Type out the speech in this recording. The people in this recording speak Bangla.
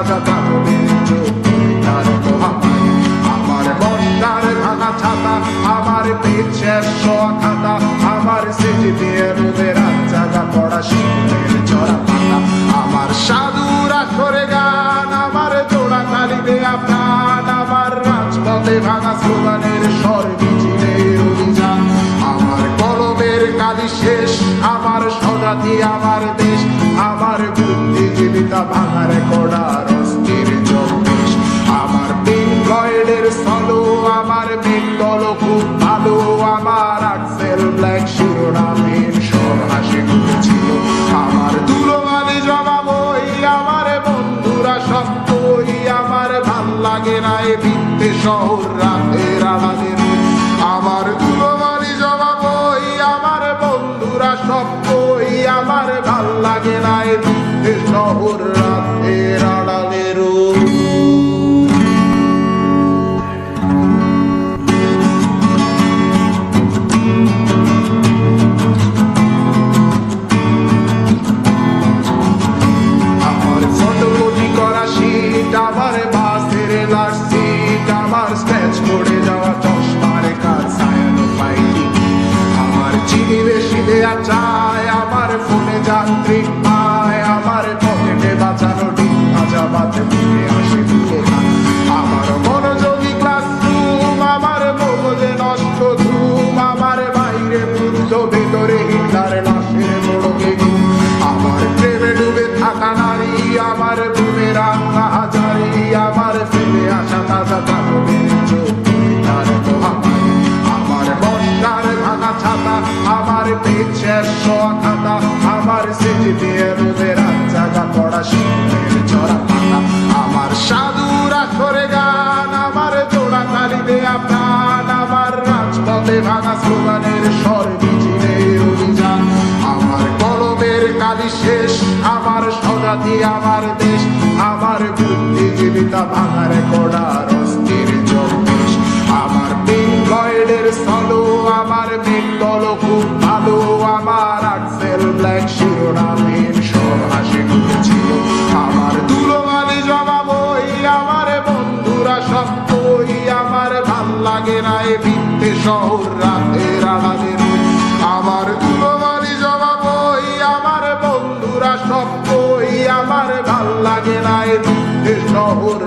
তাজা কাগজের তার মহামারী। আমার বর্ষার ভাঙা ছাতা, আমার পেট শেষ খাতা, আমার সেজে দিয়ে রোদের জায়গা পড়া শীতের চড়া পাতা। আমার সাধুরা করে গান, আমার জোড়া তালি দেয়া প্রাণ, আমার রাজপথে ভাঙা স্লোগানের স্বর মিছিলের অভিযান। আমার কলমের কালি শেষ, আমার স্বজাতি আমার দেশ, আমার বুদ্ধিজীবিতা ভাঙার কড়ার অস্থির চব্বিশ। আমার পিঙ্ক ফ্লয়েডের সলো, আমার বেঙ্গল খুব ভালো, আমার আক্সেল ব্ল্যাক শিরোনামহীন সব হাসি মুখেছিল। আমার ধুলোবালি জমা বই, আমার বন্ধুরা সব বই, আমার ভাল লাগে না এ ভিত্তে শহর রাতের আড়ালে। আমার ধুলোবালি জমা বই, আমার বন্ধুরা সব বই, আমার ভাল লাগে না এ ভিত্তে শহর রাতের আড়ালে। আমার ফটোকপি করা শীট, আমার বাসের লাশ সিট, আমার স্ক্র্যাচ করে যাওয়া চশমার কাজ ছায়ানো পাইনি। আমার চিনি বেশি দেয়া চায়, আমার ফোনে যান্ত্রিক পায়, আমার পকেটে বাঁচানো ডিম ভাজা বাতে মুখে আসে দুটো না। আমার মনোযোগী ক্লাসরুম, আমার মগজে নষ্ট ধুম, আমার বাইরে বুদ্ধ ভেতরে হিটলার লাশের মোড়কে ঘুম। আমার প্রেমে ডুবে থাকা নারী, আমার বুমের রাঙা হাজারি, আমার ফেলে আসা তাজা কাগজের তার মহামারী। আমার বর্ষার ভাঙা ছাতা, আমার পেট শেষ খাতা, আমার সেজে দিয়ে রোদের জায়গা পড়া শীতের চড়া পাতা। আমার সাধুরা করে গান, আমার জোড়া তালি দেয়া প্রাণ, আমার রাজপথে ভাঙা স্লোগানের স্বর মিছিলের অভিযান। আমার কলমের কালি শেষ, আমার স্বজাতি আমার দেশ, আমার বুদ্ধিজীবিতা ভাঙার কড়ার অস্থির চব্বিশ। আমার পিঙ্ক ফ্লয়েডের সলো, আমার বেঙ্গল খুব ভালো, আমার আক্সেল ব্ল্যাক শিরোনামহীন সব হাসি মুখেছিল। আমার ধুলোবালি জমা বই, আমার বন্ধুরা সব বই, আমার ভাল লাগে না এ ভিত্তে শহর রাতের আড়ালে। আমার ধুলোবালি জমা বই, আমার বন্ধুরা সব বই, আমার ভাল লাগে না এ ভিত্তে শহর।